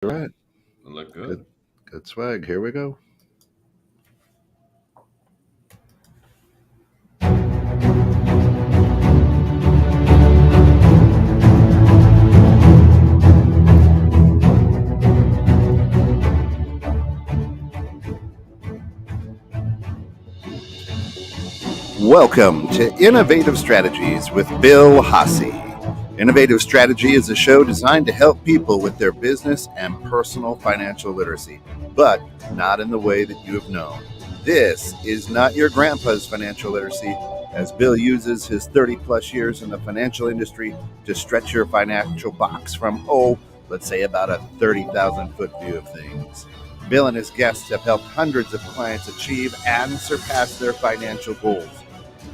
All right. Look Good, good. good swag. Here we go. Welcome to Innovative Strategies with Bill Hasse. Innovative Strategy is a show designed to help people with their business and personal financial literacy, but not in the way that you have known. This is not your grandpa's financial literacy, as Bill uses his 30 plus years in the financial industry to stretch your financial box from, let's say about a 30,000 foot view of things. Bill and his guests have helped hundreds of clients achieve and surpass their financial goals.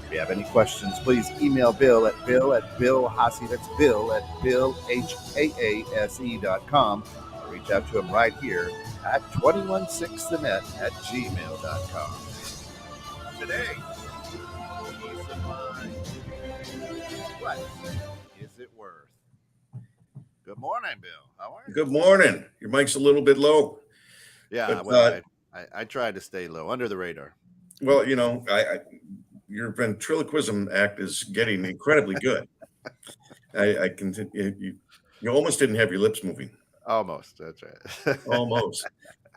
If you have any questions, please email Bill at Billhasse, that's Bill at BillHaase.com, or reach out to him right here at 216thenet@gmail.com. Today, peace of mind. What is it worth? Good morning, Bill. How are you? Good morning. Your mic's a little bit low. Yeah, But, well, I tried to stay low, under the radar. well, your ventriloquism act is getting incredibly good. I can. You almost didn't have your lips moving. Almost, that's right. Almost.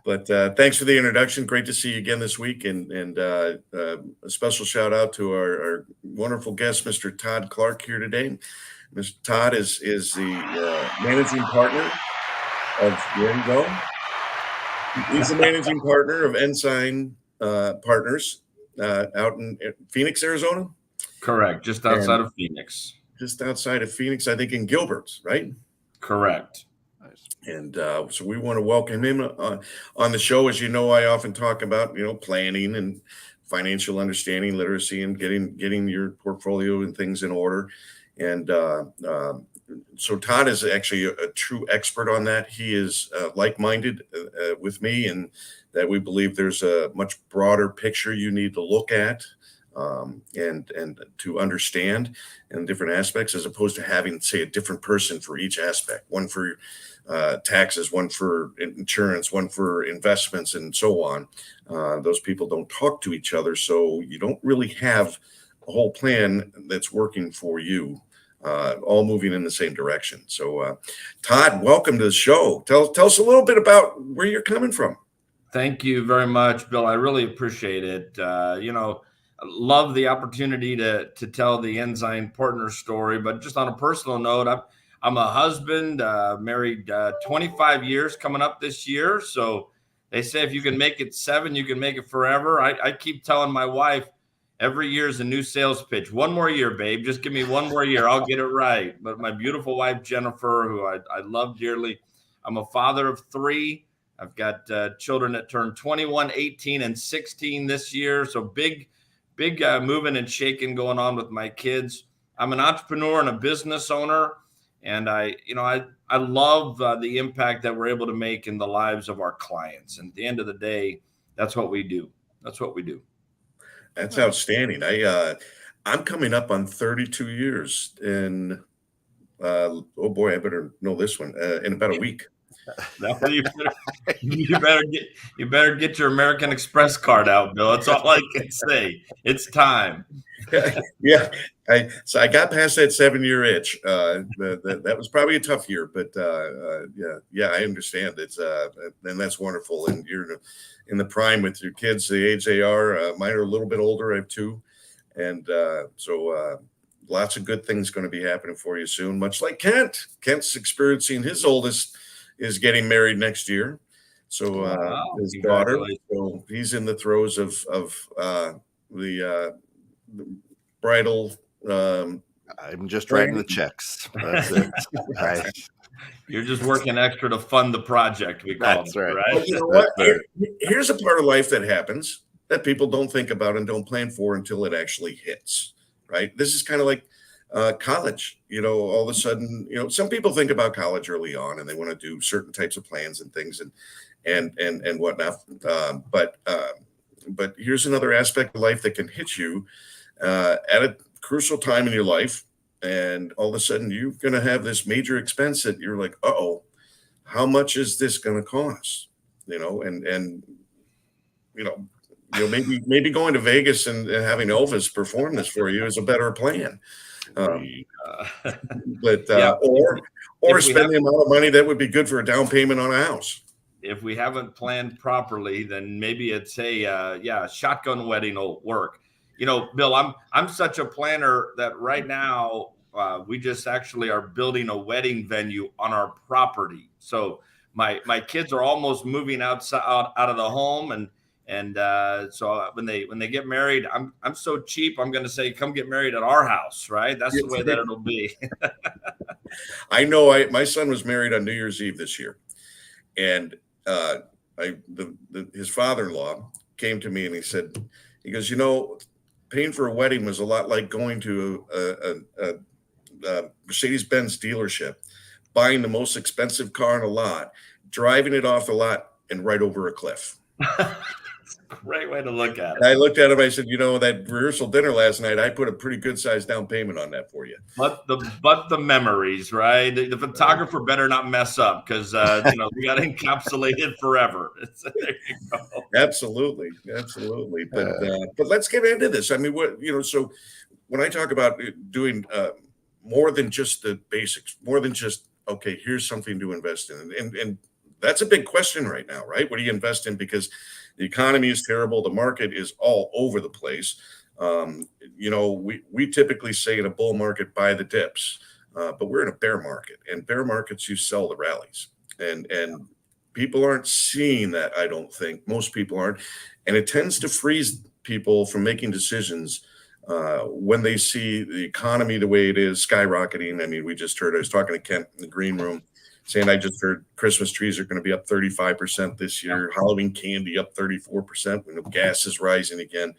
But thanks for the introduction. Great to see you again this week, and a special shout out to our wonderful guest, Mr. Todd Clark, here today. Mr. Todd is the managing partner of where you go. He's the managing partner of Ensign Partners out in Phoenix, Arizona. Correct. Just outside of Phoenix. Just outside of Phoenix, I think in Gilbert, right? Correct. Nice. And so we want to welcome him on the show. As you know, I often talk about, planning and financial understanding, literacy, and getting your portfolio and things in order. And so Todd is actually a true expert on that. He is like-minded with me, and that we believe there's a much broader picture you need to look at and to understand in different aspects, as opposed to having, say, a different person for each aspect, one for taxes, one for insurance, one for investments, and so on. Those people don't talk to each other, so you don't really have a whole plan that's working for you. All moving in the same direction. So, Todd, welcome to the show. Tell us a little bit about where you're coming from. Thank you very much, Bill. I really appreciate it. Love the opportunity to tell the Ensign Partner story, but just on a personal note, I'm a husband, married 25 years coming up this year. So they say if you can make it 7, you can make it forever. I keep telling my wife, every year is a new sales pitch. One more year, babe. Just give me one more year. I'll get it right. But my beautiful wife, Jennifer, who I love dearly, I'm a father of 3. I've got children that turn 21, 18, and 16 this year. So big moving and shaking going on with my kids. I'm an entrepreneur and a business owner. And I love the impact that we're able to make in the lives of our clients. And at the end of the day, that's what we do. That's what we do. That's outstanding. I'm coming up on 32 years, and oh boy, I better know this one in about a week. You better get your American Express card out, Bill. That's all I can say. It's time. Yeah, I got past that 7-year itch. That was probably a tough year, but yeah, I understand. It's and that's wonderful. And you're in the prime with your kids, the age they are. Mine are a little bit older. I have 2, and so lots of good things going to be happening for you soon. Much like Kent. Kent's experiencing his oldest is getting married next year. So his daughter. So he's in the throes of the bridal. I'm just writing the checks. That's it. Right. You're just working extra to fund the project. We call That's it, right. right? Well, you know what? Here's a part of life that happens that people don't think about and don't plan for until it actually hits. Right. This is kind of like college. All of a sudden, some people think about college early on and they want to do certain types of plans and things and whatnot. But here's another aspect of life that can hit you at a crucial time in your life, and all of a sudden you're going to have this major expense that you're like, how much is this going to cost? And maybe going to Vegas and having Elvis perform this for you is a better plan. Or spend the amount of money that would be good for a down payment on a house. If we haven't planned properly, then maybe it's a shotgun wedding will work. Bill, I'm such a planner that right now we just actually are building a wedding venue on our property. So my kids are almost moving out of the home, and so when they get married, I'm so cheap. I'm going to say, come get married at our house, right? That's the way that it'll be. I know. My son was married on New Year's Eve this year, and his father-in-law came to me and he goes, paying for a wedding was a lot like going to a Mercedes-Benz dealership, buying the most expensive car in a lot, driving it off the lot, and right over a cliff. Great way to look at it. And I looked at him. I said, that rehearsal dinner last night, I put a pretty good sized down payment on that for you. But the memories, right? The photographer better not mess up, because we got to encapsulate it forever. There you go. Absolutely. But let's get into this. I mean, so when I talk about doing more than just the basics, more than just, okay, here's something to invest in, and that's a big question right now, right? What do you invest in? Because the economy is terrible. The market is all over the place. We typically say in a bull market, buy the dips, but we're in a bear market, and bear markets, you sell the rallies, and people aren't seeing that. I don't think most people aren't. And it tends to freeze people from making decisions when they see the economy the way it is skyrocketing. I mean, I was talking to Kent in the green room, saying, I just heard Christmas trees are going to be up 35% this year. Halloween candy up 34%. Gas is rising again.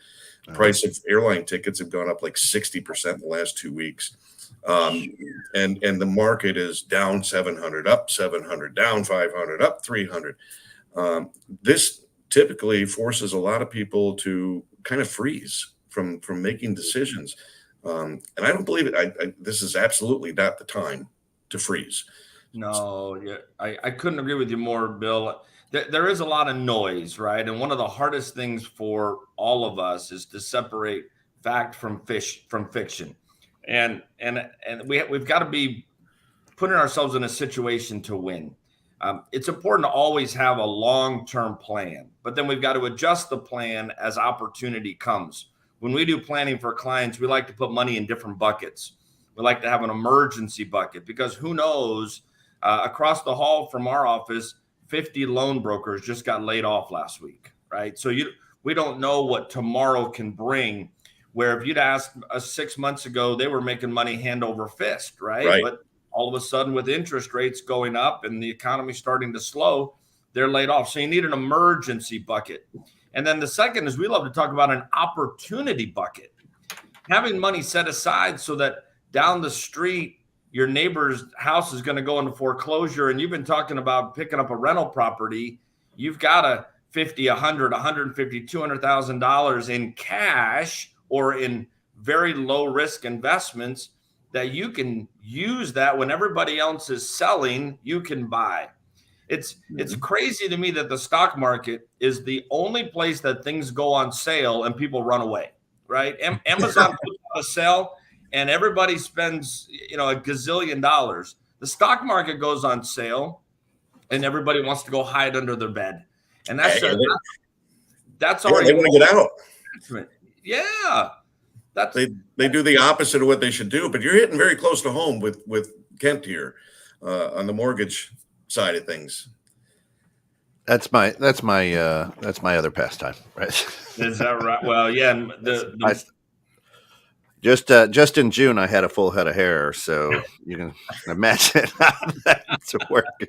Price of airline tickets have gone up like 60% in the last 2 weeks. And the market is down 700, up 700, down 500, up 300. This typically forces a lot of people to kind of freeze from making decisions. And I don't believe it. This is absolutely not the time to freeze. No, yeah, I couldn't agree with you more, Bill. There is a lot of noise, right? And one of the hardest things for all of us is to separate fact from fiction. And we've got to be putting ourselves in a situation to win. It's important to always have a long-term plan, but then we've got to adjust the plan as opportunity comes. When we do planning for clients, we like to put money in different buckets. We like to have an emergency bucket, because who knows, across the hall from our office, 50 loan brokers just got laid off last week, right? So we don't know what tomorrow can bring, where if you'd asked us 6 months ago, they were making money hand over fist, right? But all of a sudden, with interest rates going up and the economy starting to slow, they're laid off. So you need an emergency bucket. And then the second is, we love to talk about an opportunity bucket. Having money set aside so that down the street, your neighbor's house is going to go into foreclosure, and you've been talking about picking up a rental property. You've got a $50, $100, $150, $200,000 in cash or in very low risk investments that you can use that when everybody else is selling, you can buy. It's crazy to me that the stock market is the only place that things go on sale and people run away, right? Amazon puts out a sale and everybody spends, a gazillion dollars. The stock market goes on sale and everybody wants to go hide under their bed. And that's already, they want to get out. Yeah. They do the opposite of what they should do, but you're hitting very close to home with Kent here on the mortgage side of things. That's my other pastime, right? Is that right? Well, yeah. Just in June, I had a full head of hair, so you can imagine how that's working.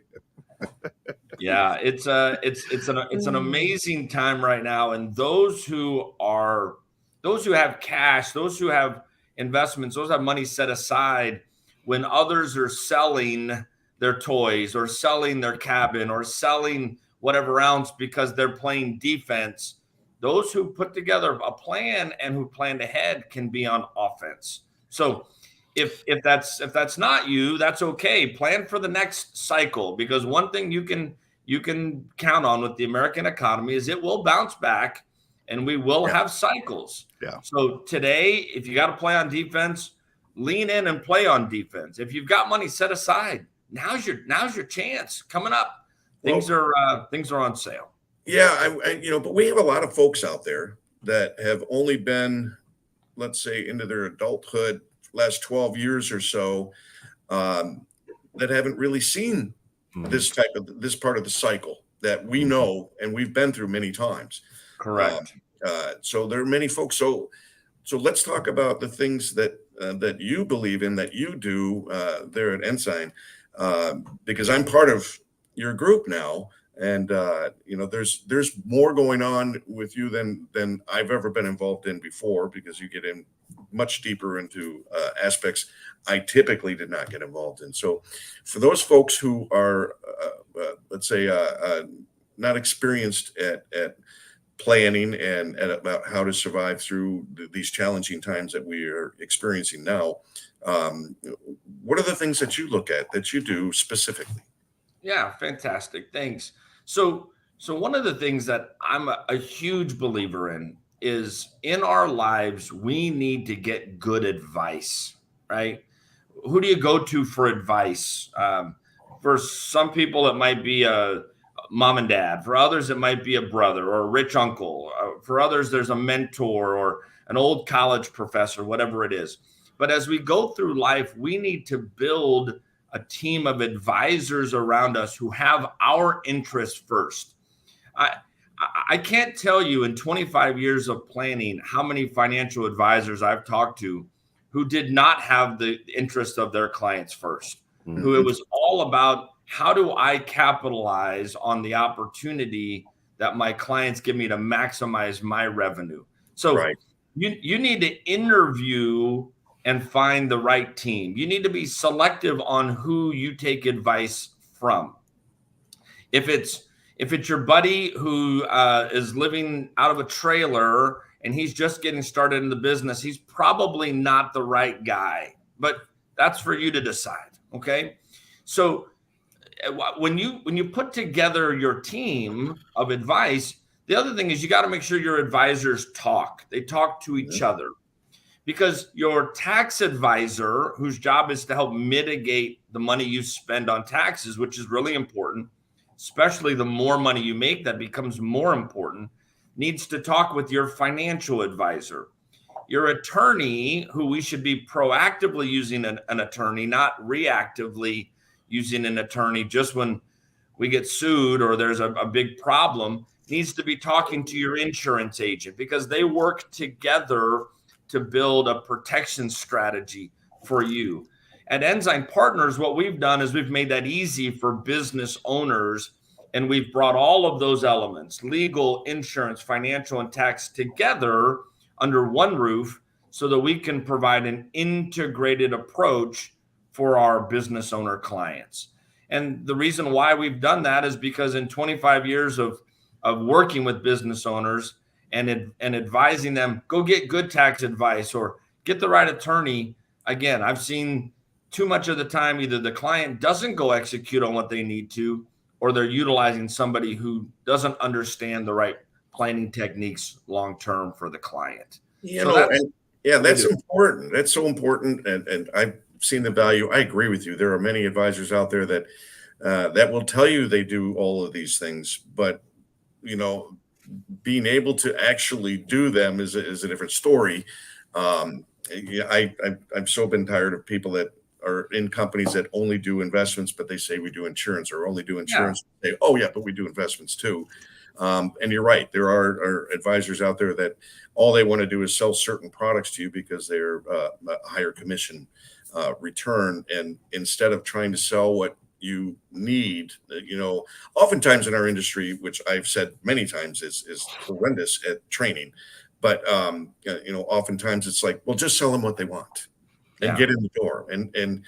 Yeah, it's an amazing time right now, and those who have cash, those who have investments, those who have money set aside, when others are selling their toys or selling their cabin or selling whatever else because they're playing defense, those who put together a plan and who planned ahead can be on offense. So If that's not you, that's okay. Plan for the next cycle, because one thing you can count on with the American economy is it will bounce back, and we will Yeah. have cycles. Yeah. So today, if you got to play on defense, lean in and play on defense. If you've got money set aside, now's your chance coming up. Things are on sale. Yeah, but we have a lot of folks out there that have only been, let's say, into their adulthood last 12 years or so, that haven't really seen this part of the cycle that we know and we've been through many times. Correct. So there are many folks. So let's talk about the things that you believe in, that you do there at Ensign, because I'm part of your group now, and there's more going on with you than I've ever been involved in before, because you get in much deeper into aspects I typically did not get involved in. So for those folks who are, let's say, not experienced at planning and about how to survive through these challenging times that we are experiencing now, what are the things that you look at, that you do specifically? Yeah, fantastic. Thanks. So one of the things that I'm a huge believer in is, in our lives, we need to get good advice, right? Who do you go to for advice? For some people, it might be a mom and dad. For others, it might be a brother or a rich uncle. For others, there's a mentor or an old college professor, whatever it is. But as we go through life, we need to build a team of advisors around us who have our interests first. I can't tell you in 25 years of planning how many financial advisors I've talked to who did not have the interest of their clients first, who it was all about, how do I capitalize on the opportunity that my clients give me to maximize my revenue? So Right. you need to interview and find the right team. You need to be selective on who you take advice from. If it's your buddy who is living out of a trailer and he's just getting started in the business, he's probably not the right guy. But that's for you to decide. Okay. So when you put together your team of advice, the other thing is you got to make sure your advisors talk. They talk to each other, because your tax advisor, whose job is to help mitigate the money you spend on taxes, which is really important, especially the more money you make, that becomes more important, needs to talk with your financial advisor. Your attorney, who we should be proactively using an attorney, not reactively using an attorney just when we get sued or there's a big problem, needs to be talking to your insurance agent, because they work together to build a protection strategy for you. At Ensign Partners, what we've done is we've made that easy for business owners, and we've brought all of those elements, legal, insurance, financial, and tax, together under one roof, so that we can provide an integrated approach for our business owner clients. And the reason why we've done that is because in 25 years of working with business owners and advising them, go get good tax advice or get the right attorney. Again, I've seen too much of the time either the client doesn't go execute on what they need to, or they're utilizing somebody who doesn't understand the right planning techniques long-term for the client. That's important. That's so important. And I've seen the value. I agree with you. There are many advisors out there that will tell you they do all of these things, but being able to actually do them is a different story. I've so been tired of people that are in companies that only do investments, but they say we do insurance, or only do insurance. Yeah. Say, oh yeah, but we do investments too. And you're right. There are advisors out there that all they want to do is sell certain products to you because they're a higher commission return. And instead of trying to sell what you need, oftentimes in our industry, which I've said many times is horrendous at training, but oftentimes it's like, well, just sell them what they want and get in the door. And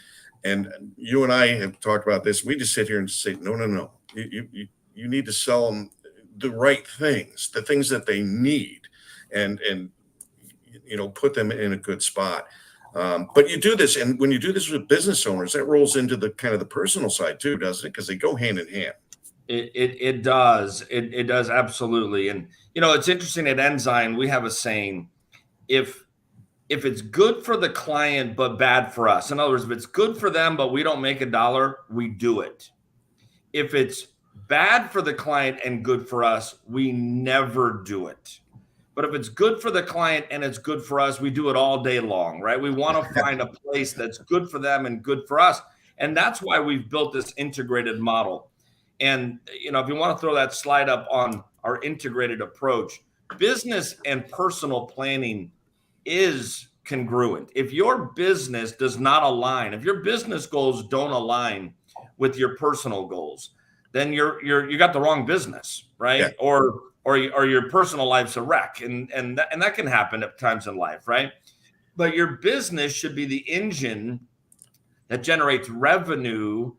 you and I have talked about this. We just sit here and say, no. You need to sell them the right things, the things that they need, and put them in a good spot. But you do this, and when you do this with business owners, that rolls into the kind of the personal side too, doesn't it? Because they go hand in hand. It does. It does absolutely. And it's interesting at Ensign, we have a saying, if it's good for the client but bad for us. In other words, if it's good for them but we don't make a dollar, we do it. If it's bad for the client and good for us, we never do it. But if it's good for the client and it's good for us, we do it all day long, right? We want to find a place that's good for them and good for us. And that's why we've built this integrated model. And, if you want to throw that slide up on our integrated approach, business and personal planning is congruent. If your business does not align, if your business goals don't align with your personal goals, then you got the wrong business, right? Yeah. Or your personal life's a wreck, and that can happen at times in life, right? But your business should be the engine that generates revenue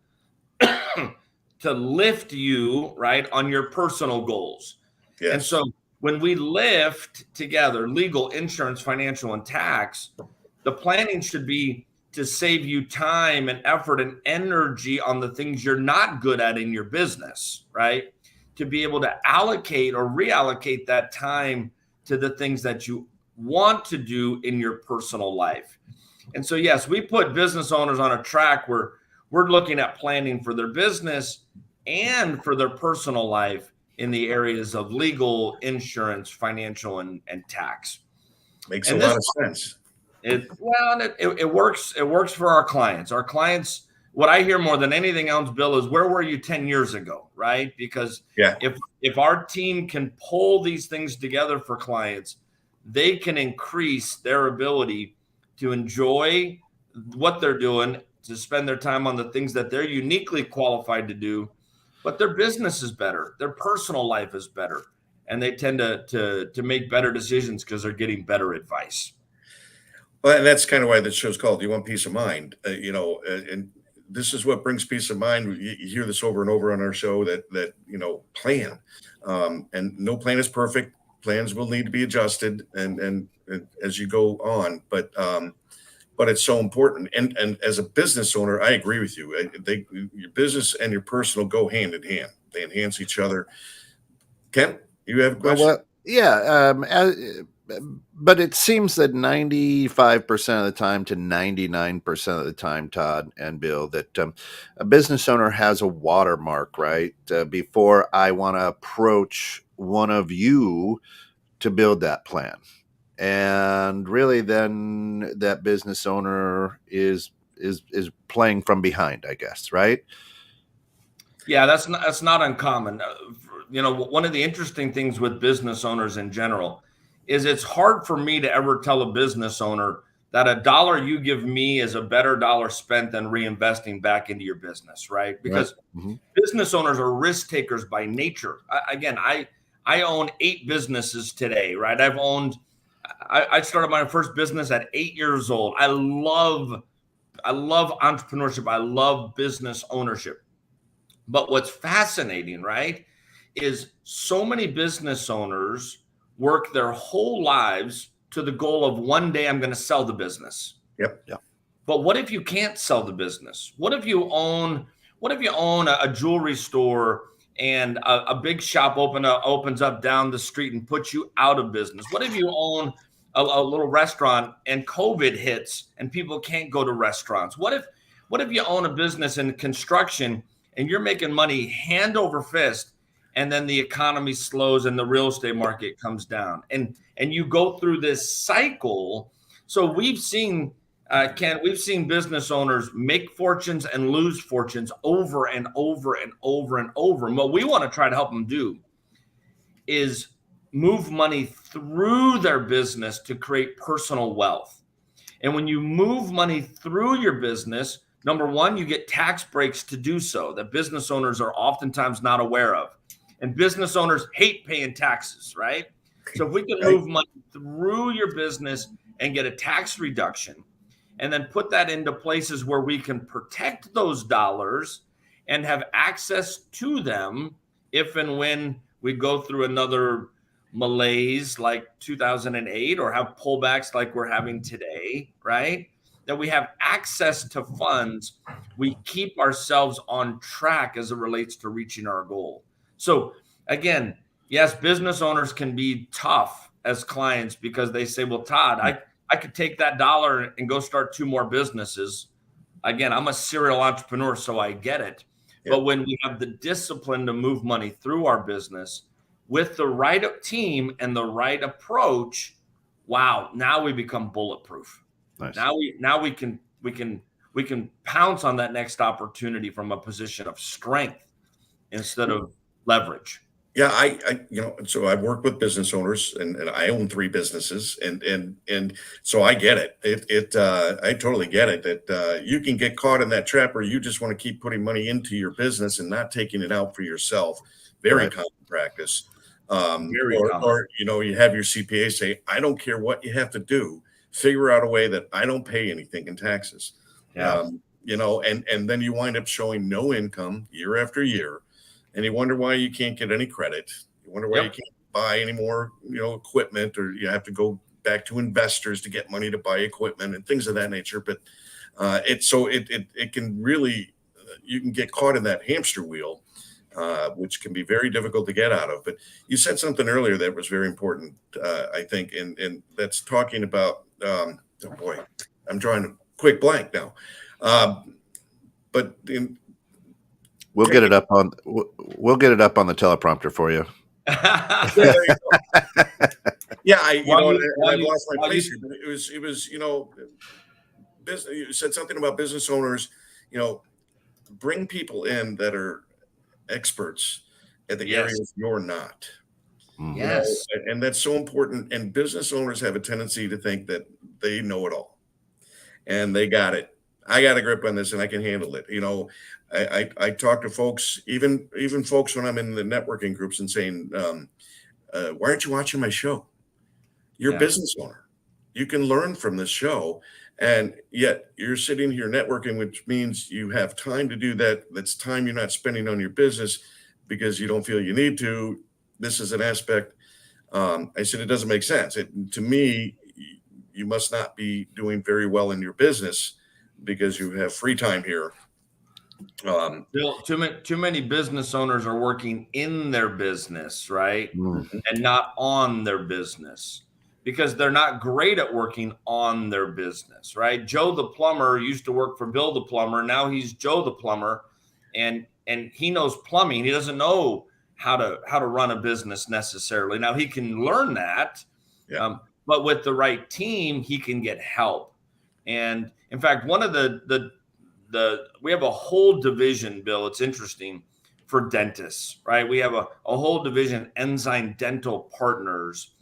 to lift you, right, on your personal goals. Yes. And so when we lift together legal, insurance, financial, and tax, the planning should be to save you time and effort and energy on the things you're not good at in your business, right? To be able to allocate or reallocate that time to the things that you want to do in your personal life. And so, yes, we put business owners on a track where we're looking at planning for their business and for their personal life in the areas of legal, insurance, financial, and tax. Makes a lot of sense. It works. It works for our clients. Our clients, what I hear more than anything else, Bill, is where were you 10 years ago, right? Because if our team can pull these things together for clients, they can increase their ability to enjoy what they're doing, to spend their time on the things that they're uniquely qualified to do, but their business is better, their personal life is better, and they tend to make better decisions because they're getting better advice. Well, and that's kind of why the show's called "You Want Peace of Mind," and this is what brings peace of mind. You hear this over and over on our show that plan, and no plan is perfect. Plans will need to be adjusted and as you go on, but it's so important. And as a business owner, I agree with you. Your business and your personal go hand in hand. They enhance each other. Ken, you have a question? Well, yeah. But it seems that 95% of the time to 99% of the time, Todd and Bill, that a business owner has a watermark, right? Before I want to approach one of you to build that plan. And really then that business owner is playing from behind, I guess, right? Yeah, that's not uncommon. One of the interesting things with business owners in general is it's hard for me to ever tell a business owner that a dollar you give me is a better dollar spent than reinvesting back into your business, right? Because business owners are risk takers by nature. I own 8 businesses today, right? I started my first business at 8 years old. I love entrepreneurship. I love business ownership. But what's fascinating, right, is so many business owners work their whole lives to the goal of one day I'm going to sell the business. Yep. But what if you can't sell the business? What if you own a jewelry store and a big shop opens up down the street and puts you out of business? What if you own a little restaurant and COVID hits and people can't go to restaurants? What if you own a business in construction and you're making money hand over fist, and then the economy slows and the real estate market comes down, and you go through this cycle? So we've seen, Ken, business owners make fortunes and lose fortunes over and over and over and over. And what we want to try to help them do is move money through their business to create personal wealth. And when you move money through your business, number one, you get tax breaks to do so that business owners are oftentimes not aware of. And business owners hate paying taxes, right? So if we can move money through your business and get a tax reduction, and then put that into places where we can protect those dollars and have access to them if and when we go through another malaise like 2008 or have pullbacks like we're having today, right? that we have access to funds, we keep ourselves on track as it relates to reaching our goal. So again, yes, business owners can be tough as clients because they say, well, Todd, I could take that dollar and go start 2 more businesses. Again, I'm a serial entrepreneur, so I get it. Yeah. But when we have the discipline to move money through our business with the right team and the right approach, wow, now we become bulletproof. Nice. Now we can pounce on that next opportunity from a position of strength instead of leverage. Yeah, so I've worked with business owners, and I own 3 businesses, and so I get it. I totally get it that you can get caught in that trap where you just want to keep putting money into your business and not taking it out for yourself. Very common practice. Or you have your CPA say, I don't care what you have to do, figure out a way that I don't pay anything in taxes. Yeah. And then you wind up showing no income year after year. And you wonder why you can't get any credit. You wonder why you can't buy any more, equipment, or you have to go back to investors to get money to buy equipment and things of that nature. But it can really, you can get caught in that hamster wheel, which can be very difficult to get out of. But you said something earlier that was very important, I think, and that's talking about, I'm drawing a quick blank now. We'll get it up on the teleprompter for you. There you go. Yeah, I've lost my place here, but it was you said something about business owners, bring people in that are experts at the areas you're not. Yes. And that's so important. And business owners have a tendency to think that they know it all and they got it. I got a grip on this and I can handle it. I talk to folks, even folks when I'm in the networking groups, and saying, why aren't you watching my show? You're a business owner. You can learn from this show. And yet you're sitting here networking, which means you have time to do that. That's time you're not spending on your business because you don't feel you need to. This is an aspect. I said, it doesn't make sense. To me, you must not be doing very well in your business because you have free time here. Bill, too many business owners are working in their business, right? Mm-hmm. And not on their business because they're not great at working on their business, right? Joe the plumber used to work for Bill the plumber. Now he's Joe the plumber, and he knows plumbing. He doesn't know how to run a business necessarily. Now he can learn that, but with the right team, he can get help. And in fact, one of we have a whole division, Bill. It's interesting for dentists, right? We have a whole division, Ensign Dental Partners,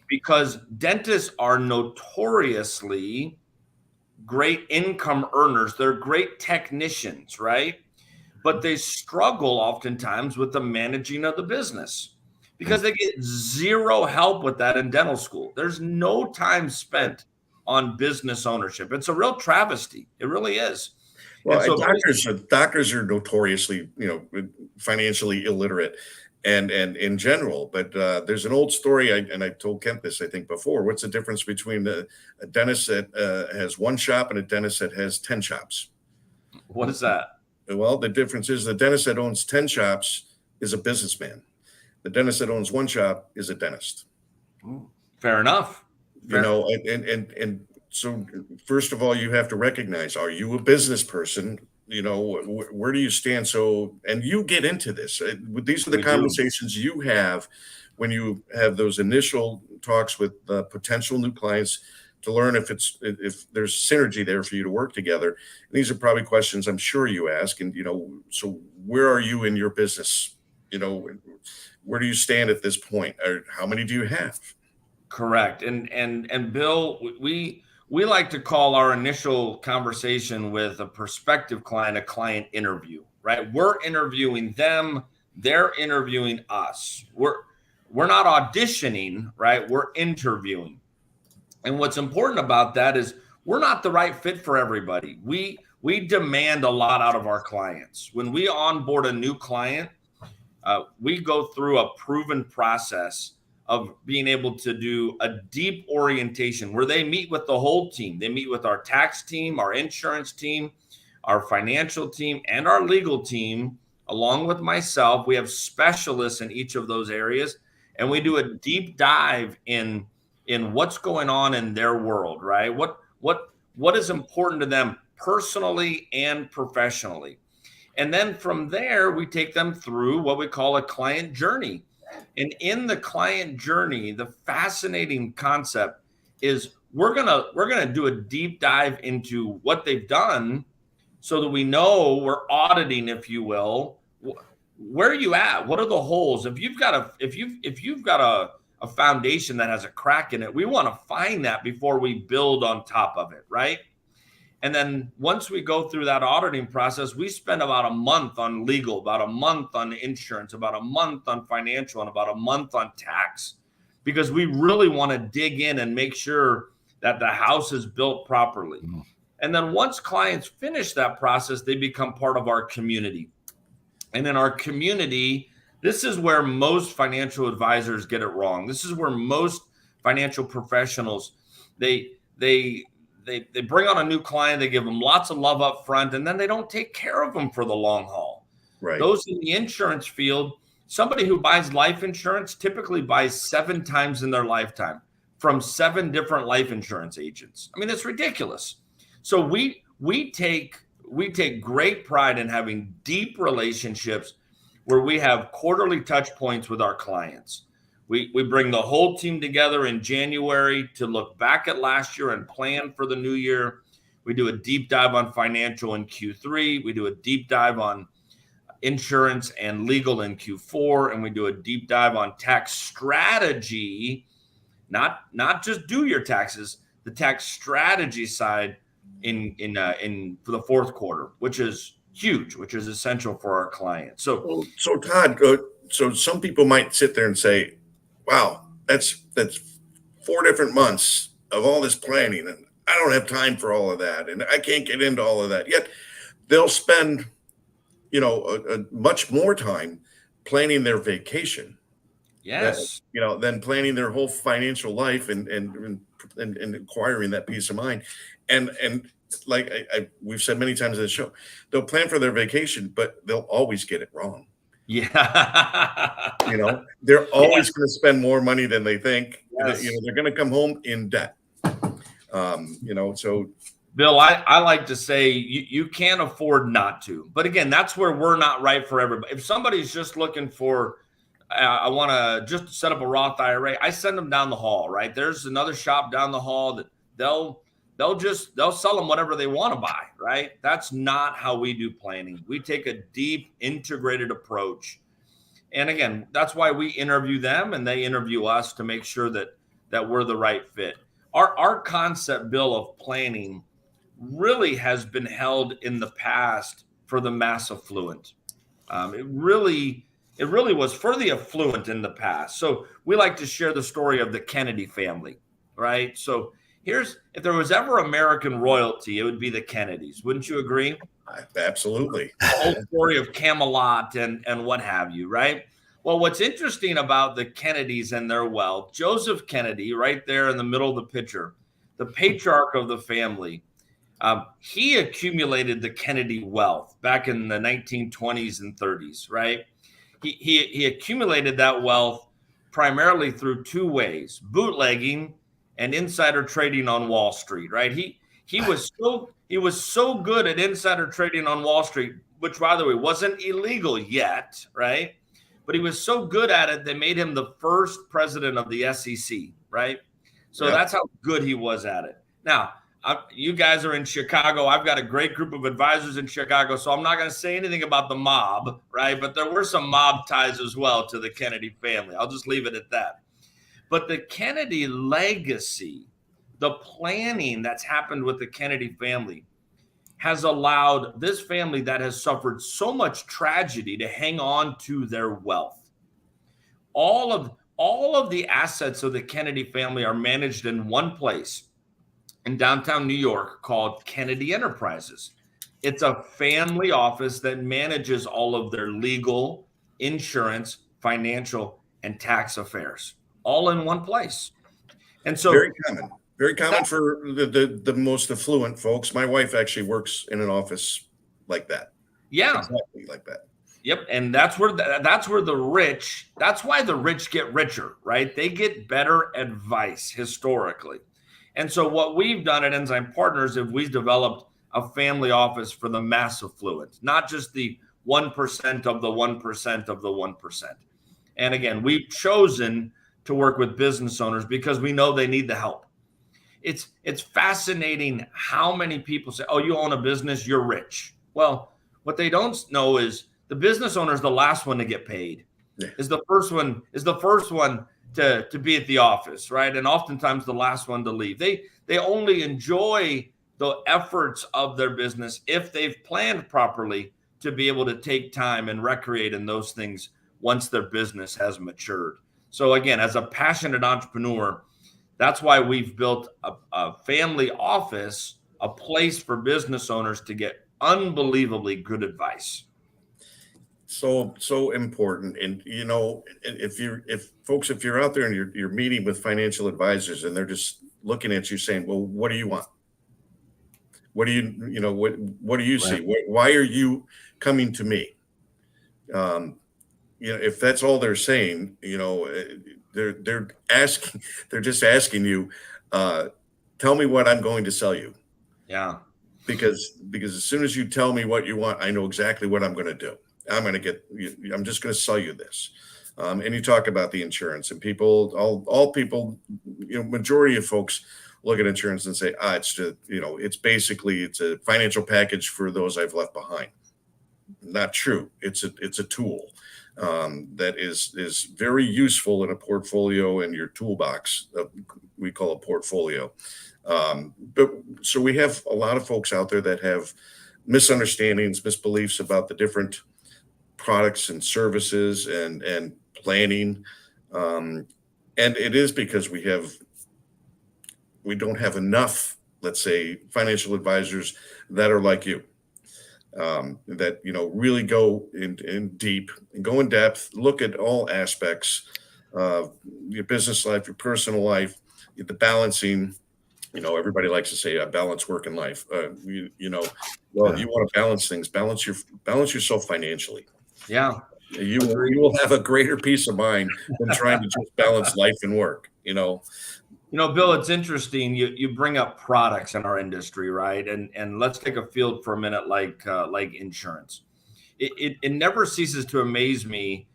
because dentists are notoriously great income earners. They're great technicians, right? But they struggle oftentimes with the managing of the business because they get zero help with that in dental school. There's no time spent on business ownership. It's a real travesty. It really is. Well, doctors are notoriously, financially illiterate, and in general. But there's an old story, and I told Kent this, I think, before. What's the difference between a dentist that has 1 shop and a dentist that has 10 shops? What is that? Well, the difference is the dentist that owns 10 shops is a businessman. The dentist that owns 1 shop is a dentist. Fair enough. And so first of all, you have to recognize, are you a business person? Where do you stand? So, and you get into this. These are the conversations you have when you have those initial talks with potential new clients to learn if there's synergy there for you to work together. And these are probably questions I'm sure you ask. And, so where are you in your business? Where do you stand at this point? Or how many do you have? Correct. And Bill, we like to call our initial conversation with a prospective client a client interview, right? We're interviewing them, they're interviewing us. We're not auditioning, right? We're interviewing. And what's important about that is we're not the right fit for everybody. We demand a lot out of our clients. When we onboard a new client, we go through a proven process of being able to do a deep orientation where they meet with the whole team. They meet with our tax team, our insurance team, our financial team, and our legal team, along with myself. We have specialists in each of those areas, and we do a deep dive in what's going on in their world, right? What is important to them personally and professionally. And then from there, we take them through what we call a client journey. And in the client journey, the fascinating concept is we're gonna do a deep dive into what they've done, so that we know, we're auditing, if you will, where are you at? What are the holes? If you've got a foundation that has a crack in it, we want to find that before we build on top of it, right? And then once we go through that auditing process, we spend about a month on legal, about a month on insurance, about a month on financial, and about a month on tax, because we really want to dig in and make sure that the house is built properly. And then once clients finish that process, they become part of our community. And in our community, this is where most financial advisors get it wrong. This is where most financial professionals, they bring on a new client, they give them lots of love up front, and then they don't take care of them for the long haul. Right. Those in the insurance field, somebody who buys life insurance typically buys 7 times in their lifetime from 7 different life insurance agents. I mean, it's ridiculous. So we take great pride in having deep relationships where we have quarterly touch points with our clients. We bring the whole team together in January to look back at last year and plan for the new year. We do a deep dive on financial in Q3. We do a deep dive on insurance and legal in Q4, and we do a deep dive on tax strategy, not just do your taxes, the tax strategy side in for the fourth quarter, which is huge, which is essential for our clients. So Todd, so some people might sit there and say, wow, that's 4 different months of all this planning, and I don't have time for all of that, and I can't get into all of that. Yet they'll spend, a much more time planning their vacation. Yes. Than planning their whole financial life and acquiring that peace of mind. And like we've said many times in the show, they'll plan for their vacation, but they'll always get it wrong. Yeah. They're always going to spend more money than they think. Yes. They're going to come home in debt. So Bill, I like to say you can't afford not to. But again, that's where we're not right for everybody. If somebody's just looking for, I want to just set up a Roth IRA, I send them down the hall, right? There's another shop down the hall that they'll sell them whatever they want to buy, right? That's not how we do planning. We take a deep integrated approach. And again, that's why we interview them and they interview us to make sure that we're the right fit. Our concept, Bill, of planning really has been held in the past for the mass affluent. It really was for the affluent in the past. So we like to share the story of the Kennedy family, right? So if there was ever American royalty, it would be the Kennedys. Wouldn't you agree? Absolutely. The whole story of Camelot and what have you, right? Well, what's interesting about the Kennedys and their wealth, Joseph Kennedy, right there in the middle of the picture, the patriarch of the family, he accumulated the Kennedy wealth back in the 1920s and 30s, right? He accumulated that wealth primarily through 2 ways: bootlegging and insider trading on Wall Street, right? He was so good at insider trading on Wall Street, which, by the way, wasn't illegal yet, right? But he was so good at it, they made him the first president of the SEC, right? So That's how good he was at it. Now, you guys are in Chicago. I've got a great group of advisors in Chicago, so I'm not going to say anything about the mob, right? But there were some mob ties as well to the Kennedy family. I'll just leave it at that. But the Kennedy legacy, the planning that's happened with the Kennedy family, has allowed this family that has suffered so much tragedy to hang on to their wealth. All of the assets of the Kennedy family are managed in one place in downtown New York called Kennedy Enterprises. It's a family office that manages all of their legal, insurance, financial, and tax affairs. all in one place. And so very common for the most affluent folks. My wife actually works in an office like that. Yeah, exactly like that. Yep, and that's where the rich. That's why the rich get richer, right? They get better advice historically, and so what we've done at Ensign Partners is we've developed a family office for the mass affluent, not just the 1% of the 1% of the 1%. And again, we've chosen to work with business owners because we know they need the help. It's fascinating how many people say, "Oh, you own a business, you're rich." Well, what they don't know is the business owner is the last one to get paid. Yeah. Is the first one to be at the office, right? And oftentimes the last one to leave. They only enjoy the efforts of their business if they've planned properly to be able to take time and recreate in those things once their business has matured. So again, as a passionate entrepreneur, that's why we've built a family office, a place for business owners to get unbelievably good advice. So important. And if you're out there and you're meeting with financial advisors and they're just looking at you saying, "Well, what do you want? What do what do you see? Why are you coming to me?" If that's all they're saying, they're just asking you, tell me what I'm going to sell you. Yeah. Because as soon as you tell me what you want, I know exactly what I'm going to do. I'm just going to sell you this. And you talk about the insurance, and all people, majority of folks look at insurance and say, it's a financial package for those I've left behind. Not true. It's a tool that is very useful in a portfolio in your toolbox. We call a portfolio. So we have a lot of folks out there that have misunderstandings, misbeliefs about the different products and services and planning. And it is because we don't have enough, let's say, financial advisors that are like you, that, really go in deep and go in depth, look at all aspects of your business life, your personal life, the balancing. Everybody likes to say balance work and life. You want to balance things, balance yourself financially. Yeah. You will have a greater peace of mind than trying to just balance life and work. Bill, it's interesting. You bring up products in our industry, right? And let's take a field for a minute, like insurance. It never ceases to amaze me.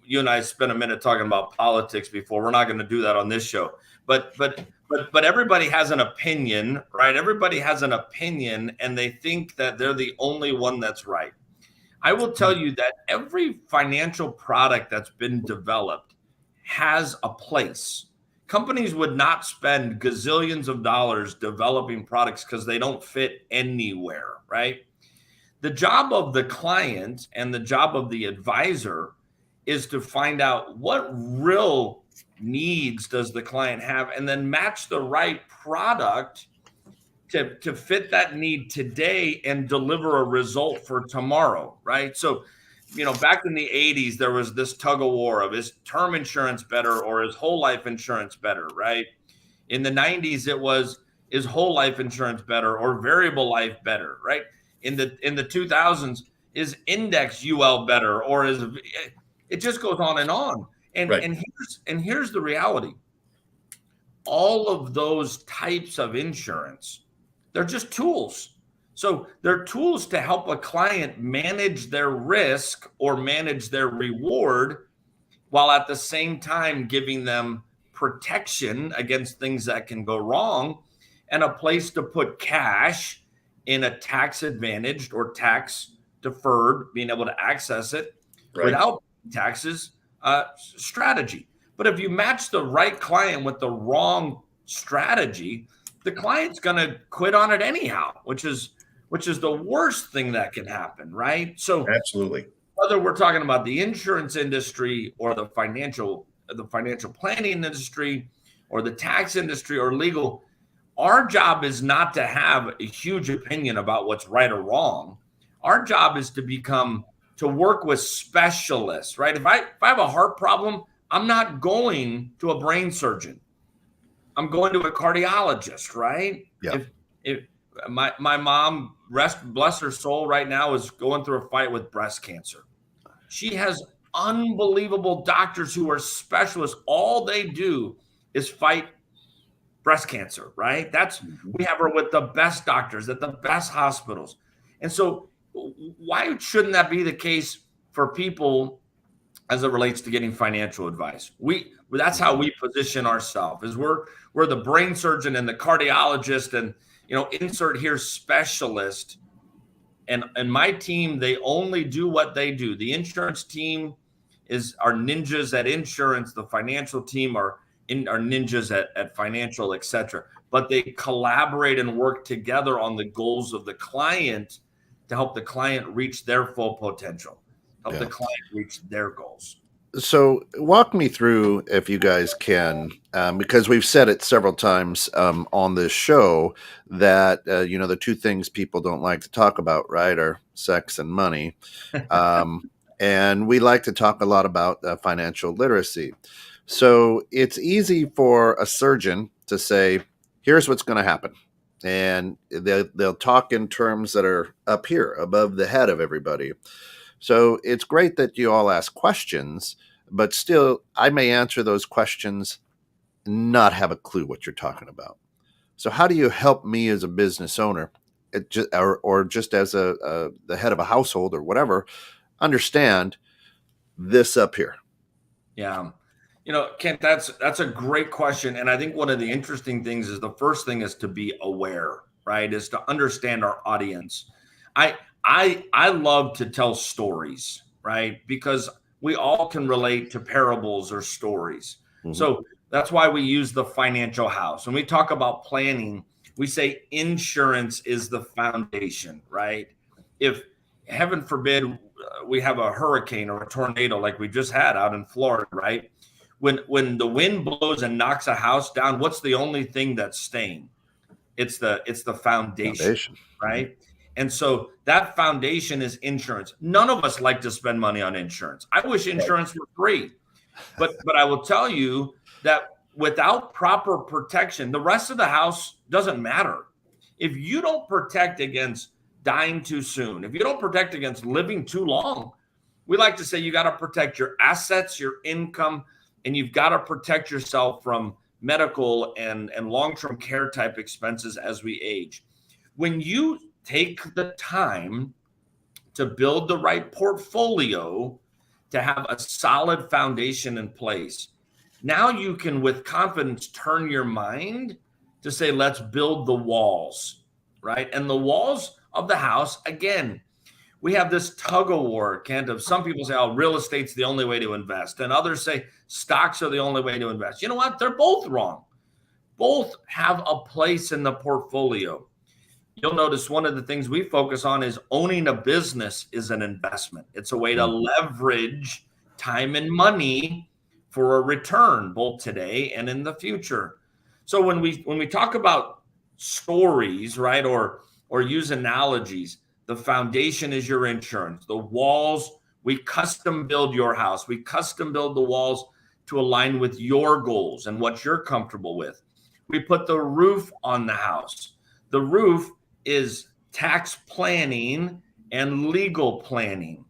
You and I spent a minute talking about politics before. We're not going to do that on this show, but everybody has an opinion, right? Everybody has an opinion, and they think that they're the only one that's right. I will tell you that every financial product that's been developed has a place. Companies would not spend gazillions of dollars developing products because they don't fit anywhere, right? The job of the client and the job of the advisor is to find out what real needs does the client have, and then match the right product to fit that need today and deliver a result for tomorrow, right? So, back in the 80s, there was this tug of war of, is term insurance better or is whole life insurance better, right? In the 90s, it was, is whole life insurance better or variable life better, right? In the 2000s, is index UL better or is it just goes on and on. And right. and here's the reality. All of those types of insurance, they're just tools. So they're tools to help a client manage their risk or manage their reward, while at the same time giving them protection against things that can go wrong, and a place to put cash in a tax advantaged or tax deferred, being able to access it without taxes strategy. But if you match the right client with the wrong strategy, the client's going to quit on it anyhow, which is the worst thing that can happen, right? So absolutely, whether we're talking about the insurance industry or the financial planning industry or the tax industry or legal, our job is not to have a huge opinion about what's right or wrong. Our job is to work with specialists, right? If I have a heart problem, I'm not going to a brain surgeon. I'm going to a cardiologist, right? Yeah. If my mom, bless her soul, right now is going through a fight with breast cancer. She has unbelievable doctors who are specialists. All they do is fight breast cancer, right? We have her with the best doctors at the best hospitals. And so why shouldn't that be the case for people as it relates to getting financial advice? That's how we position ourselves, is we're the brain surgeon and the cardiologist and, insert here specialist. And my team, they only do what they do. The insurance team are ninjas at insurance. The financial team are ninjas at financial, et cetera. But they collaborate and work together on the goals of the client to help the client reach their full potential, help the client reach their goals. So walk me through, if you guys can, because we've said it several times on this show that, the two things people don't like to talk about, right, are sex and money. And we like to talk a lot about financial literacy. So it's easy for a surgeon to say, here's what's going to happen. And they'll talk in terms that are up here above the head of everybody. So it's great that you all ask questions, but still, I may answer those questions and not have a clue what you're talking about. So how do you help me as a business owner, or just as the head of a household or whatever, understand this up here? Yeah. Kent, that's a great question. And I think one of the interesting things is the first thing is to be aware, right? Is to understand our audience. I love to tell stories, right? Because we all can relate to parables or stories. Mm-hmm. So that's why we use the financial house. When we talk about planning, we say insurance is the foundation, right? If heaven forbid we have a hurricane or a tornado like we just had out in Florida, right? When the wind blows and knocks a house down, what's the only thing that's staying? It's the foundation. Right? And so that foundation is insurance. None of us like to spend money on insurance. I wish insurance were free. But I will tell you that without proper protection, the rest of the house doesn't matter. If you don't protect against dying too soon, if you don't protect against living too long, we like to say you got to protect your assets, your income, and you've got to protect yourself from medical and long-term care type expenses as we age. When you take the time to build the right portfolio, to have a solid foundation in place, now you can, with confidence, turn your mind to say, let's build the walls, right? And the walls of the house, again, we have this tug of war, Kent, of some people say, oh, real estate's the only way to invest. And others say stocks are the only way to invest. You know what? They're both wrong. Both have a place in the portfolio. You'll notice one of the things we focus on is owning a business is an investment. It's a way to leverage time and money for a return, both today and in the future. So when we talk about stories, right, or use analogies, the foundation is your insurance. The walls, we custom build your house. We custom build the walls to align with your goals and what you're comfortable with. We put the roof on the house. The roof is tax planning and legal planning.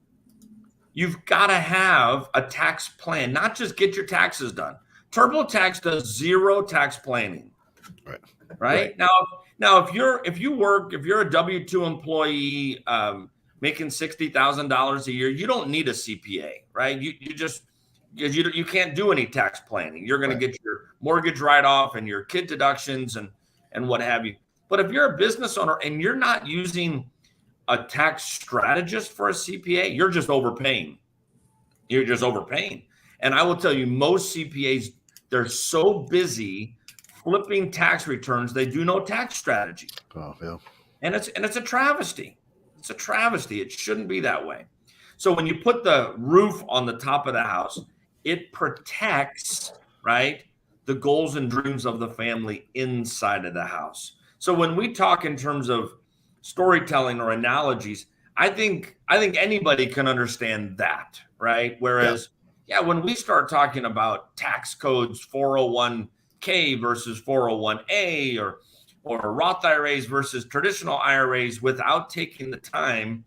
You've got to have a tax plan, not just get your taxes done. TurboTax does zero tax planning. Right? Now, if you're a W-2 employee making $60,000 a year, you don't need a CPA, right? You can't do any tax planning. You're going to get your mortgage write-off and your kid deductions and what have you. But if you're a business owner and you're not using a tax strategist for a CPA, you're just overpaying. And I will tell you, most CPAs, they're so busy flipping tax returns, they do no tax strategy. Oh, yeah. And it's a travesty. It's a travesty. It shouldn't be that way. So when you put the roof on the top of the house, it protects, right, the goals and dreams of the family inside of the house. So when we talk in terms of storytelling or analogies, I think anybody can understand that, right? Whereas yeah, when we start talking about tax codes, 401k versus 401a, or Roth IRAs versus traditional IRAs, without taking the time,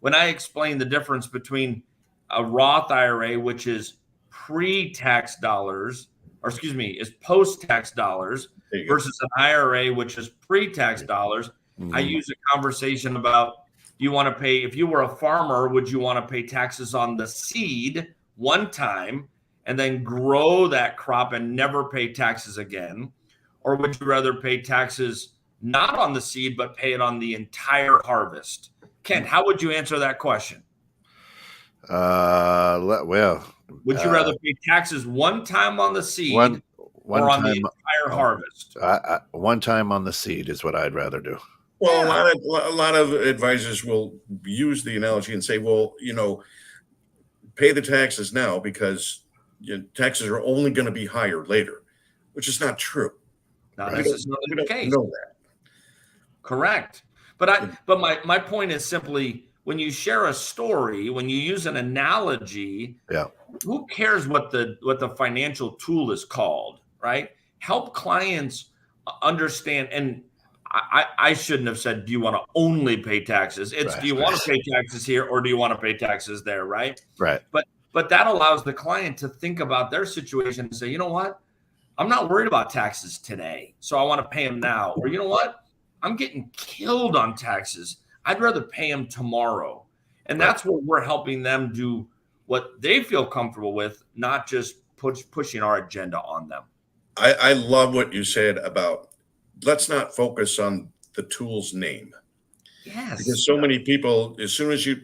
when I explain the difference between a Roth IRA, which is pre-tax dollars, or excuse me, is post-tax dollars, versus an IRA, which is pre-tax dollars, I use a conversation about, do you want to pay, if you were a farmer, would you want to pay taxes on the seed one time and then grow that crop and never pay taxes again? Or would you rather pay taxes not on the seed, but pay it on the entire harvest? Kent, how would you answer that question? Well, would you rather pay taxes one time on the seed one or on time, the entire harvest? One time on the seed is what I'd rather do. Well, a lot of advisors will use the analogy and say, well, pay the taxes now because taxes are only going to be higher later, which is not true. Not necessarily the case. Know that. Correct. But my point is simply, when you share a story, when you use an analogy, who cares what the financial tool is called, right? Help clients understand. And I shouldn't have said, do you want to only pay taxes? It's, do you want to pay taxes here or do you want to pay taxes there, right? Right. But that allows the client to think about their situation and say, you know what? I'm not worried about taxes today, so I want to pay them now. Or you know what? I'm getting killed on taxes. I'd rather pay them tomorrow. And that's what we're helping them do, what they feel comfortable with, not just pushing our agenda on them. I love what you said about, let's not focus on the tool's name. Yes. Because so many people, as soon as you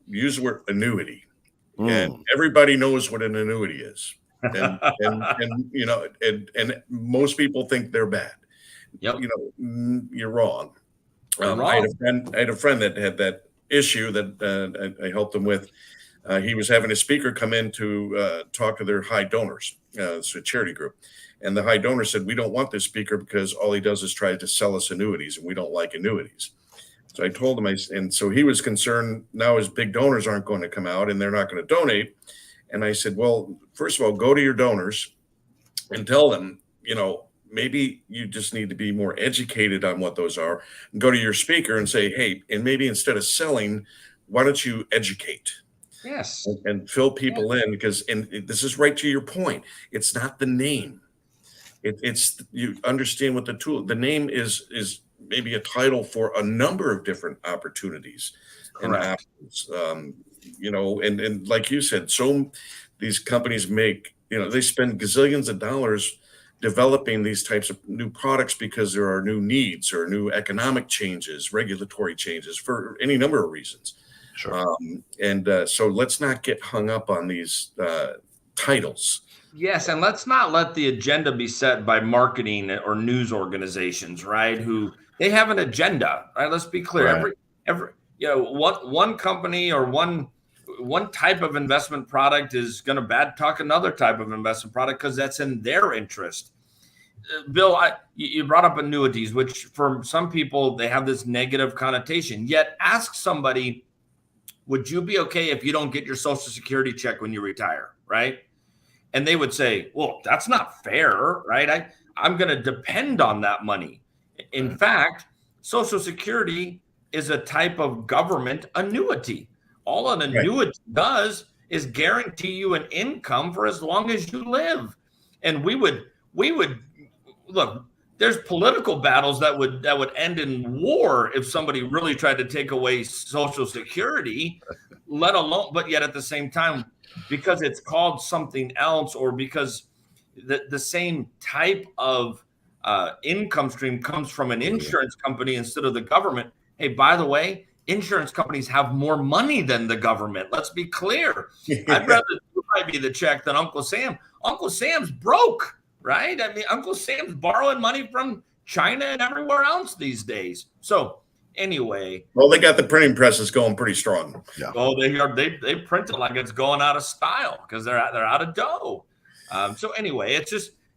use the word annuity, and everybody knows what an annuity is. And most people think they're bad. Yep. You're wrong. I had a friend that had that issue that I helped him with. He was having a speaker come in to talk to their high donors. It's a charity group. And the high donor said, we don't want this speaker because all he does is try to sell us annuities, and we don't like annuities. So I told him, and so he was concerned now his big donors aren't going to come out and they're not going to donate. And I said, well, first of all, go to your donors and tell them, maybe you just need to be more educated on what those are. And go to your speaker and say, hey, and maybe instead of selling, why don't you educate? Yes. And fill people in, because, and this is right to your point, it's not the name. It's you understand what the tool, the name is maybe a title for a number of different opportunities. Correct. And and like you said, so these companies make, they spend gazillions of dollars developing these types of new products because there are new needs or new economic changes, regulatory changes, for any number of reasons. Sure. So let's not get hung up on these titles. Yes, and let's not let the agenda be set by marketing or news organizations, right? Who they have an agenda, right? Let's be clear. Right. Every one company or one type of investment product is going to bad talk another type of investment product because that's in their interest. Bill, you brought up annuities, which for some people they have this negative connotation. Yet, ask somebody, would you be okay if you don't get your Social Security check when you retire, right? And they would say, well, that's not fair, right? I'm going to depend on that money. In fact, Social Security is a type of government annuity. All an annuity does is guarantee you an income for as long as you live. And we would look, there's political battles that would end in war if somebody really tried to take away Social Security, let alone, but yet at the same time, because it's called something else, or because the same type of income stream comes from an insurance company instead of the government. Hey, by the way, insurance companies have more money than the government. Let's be clear. I'd rather you might be the check than Uncle Sam. Uncle Sam's broke, right? I mean, Uncle Sam's borrowing money from China and everywhere else these days. So anyway. Well, they got the printing presses going pretty strong. Yeah. Oh, they print it like it's going out of style because they're out of dough. So anyway,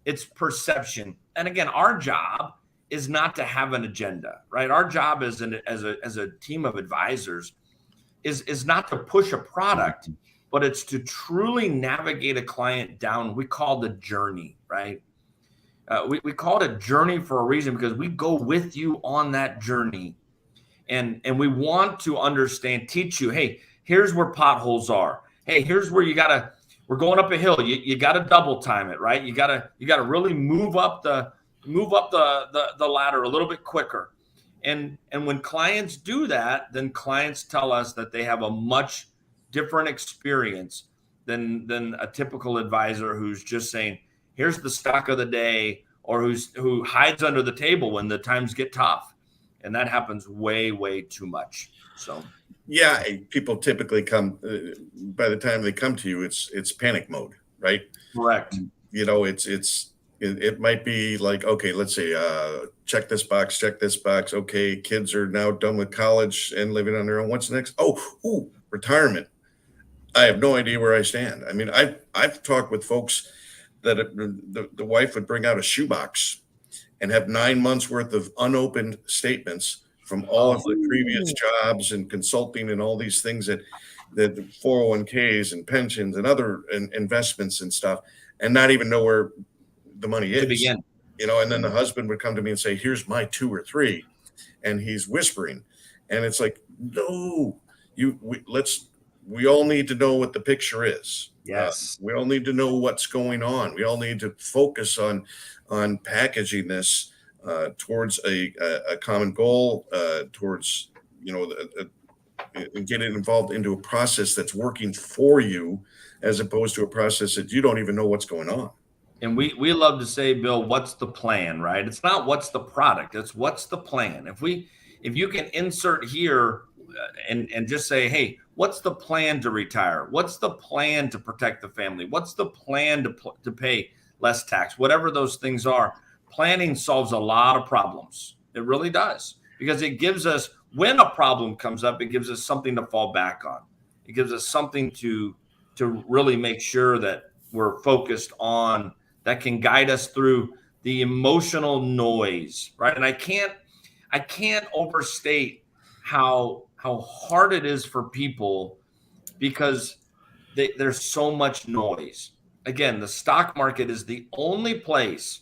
it's perception. And again, our job is not to have an agenda, right? Our job as a team of advisors is not to push a product. but it's to truly navigate a client down. We call the journey, right? We call it a journey for a reason, because we go with you on that journey. And we want to understand, teach you, hey, here's where potholes are. Hey, here's where we're going up a hill. You gotta double time it, right? You gotta really move up the ladder a little bit quicker. And when clients do that, then clients tell us that they have a much different experience than a typical advisor who's just saying, here's the stock of the day, or who hides under the table when the times get tough. And that happens way, way too much. So, yeah, people typically come, by the time they come to you, it's panic mode, right? Correct. It might be like, okay, let's say, check this box. Okay, kids are now done with college and living on their own. What's next? Retirement. I have no idea where I stand. I mean, I've talked with folks that the wife would bring out a shoebox and have 9 months worth of unopened statements from all of the previous jobs and consulting and all these things that 401ks and pensions and other investments and stuff, and not even know where the money is. To begin. And then the husband would come to me and say, here's my 2 or 3. And he's whispering. And it's like, no, we all need to know what the picture is. Yes. We all need to know what's going on. We all need to focus on packaging this towards a common goal, towards, getting involved into a process that's working for you, as opposed to a process that you don't even know what's going on. And we love to say, Bill, what's the plan, right? It's not what's the product, it's what's the plan. If you can insert here and just say, hey, what's the plan to retire? What's the plan to protect the family? What's the plan to pay less tax? Whatever those things are, planning solves a lot of problems. It really does, because it gives us, when a problem comes up, it gives us something to fall back on. It gives us something to really make sure that we're focused on, that can guide us through the emotional noise, right? And I can't overstate how hard it is for people, because there's so much noise. Again, the stock market is the only place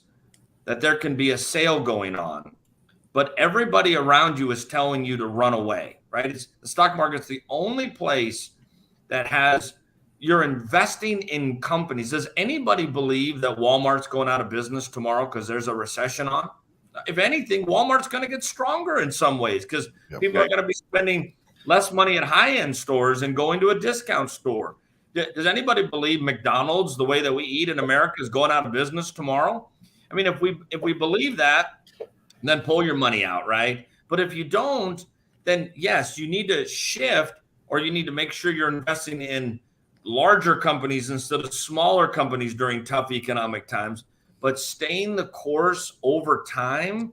that there can be a sale going on, but everybody around you is telling you to run away, right? The stock market's the only place that you're investing in companies. Does anybody believe that Walmart's going out of business tomorrow because there's a recession on? If anything, Walmart's going to get stronger in some ways, because people are going to be spending less money at high-end stores and going to a discount store. Does anybody believe McDonald's, the way that we eat in America, is going out of business tomorrow? I mean, if we believe that, then pull your money out, right? But if you don't, then yes, you need to shift, or you need to make sure you're investing in larger companies instead of smaller companies during tough economic times. But staying the course over time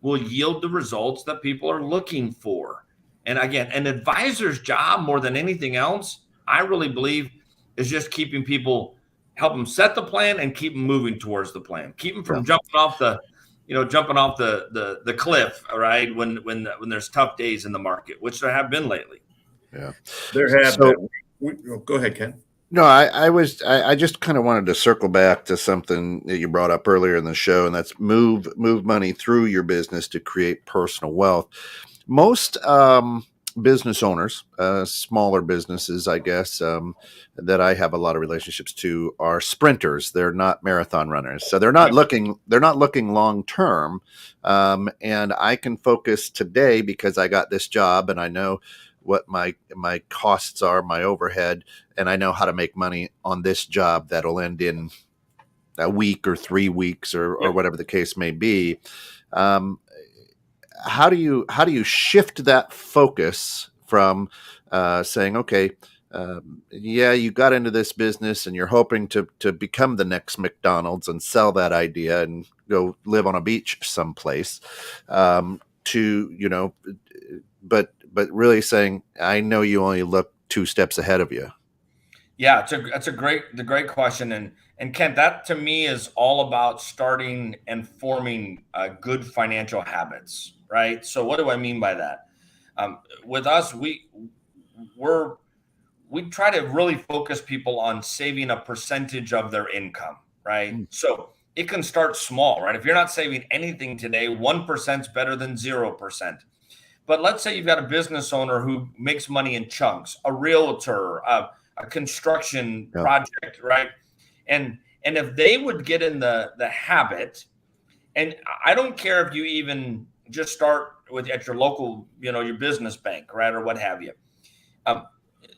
will yield the results that people are looking for. And again, an advisor's job, more than anything else, I really believe, is just keeping people, help them set the plan and keep them moving towards the plan. Keep them from jumping off the cliff, right? When there's tough days in the market, which there have been lately. Yeah, there have been. Go ahead, Ken. No, I just kind of wanted to circle back to something that you brought up earlier in the show, and that's move money through your business to create personal wealth. Most business owners, smaller businesses, I guess, that I have a lot of relationships to, are sprinters. They're not marathon runners, so they're not looking long term. And I can focus today because I got this job, and I know what my costs are, my overhead, and I know how to make money on this job that'll end in a week or 3 weeks or whatever the case may be. How do you shift that focus from saying, okay, you got into this business and you're hoping to become the next McDonald's and sell that idea and go live on a beach someplace, but really saying, I know you only look 2 steps ahead of you. Yeah, that's a great question. And Kent, that to me is all about starting and forming good financial habits, right? So what do I mean by that? With us, we're we try to really focus people on saving a percentage of their income, right? So it can start small, right? If you're not saving anything today, 1% is better than 0%. But let's say you've got a business owner who makes money in chunks, a realtor, a construction project, right? And if they would get in the habit, and I don't care if you even just start with at your local, your business bank, right, or what have you.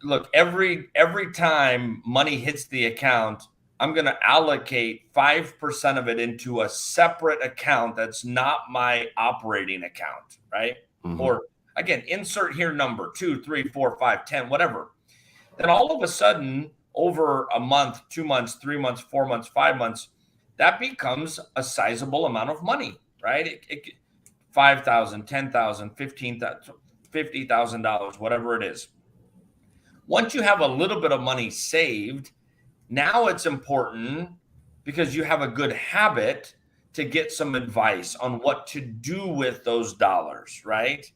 Look, every time money hits the account, I'm going to allocate 5% of it into a separate account that's not my operating account, right? Or again, insert here number 2, 3, 4, 5, 10, whatever. Then all of a sudden, over a month, 2 months, 3 months, 4 months, 5 months, that becomes a sizable amount of money, right? It $5,000, $10,000, $15,000, $50,000, whatever it is. Once you have a little bit of money saved, now it's important because you have a good habit to get some advice on what to do with those dollars, right?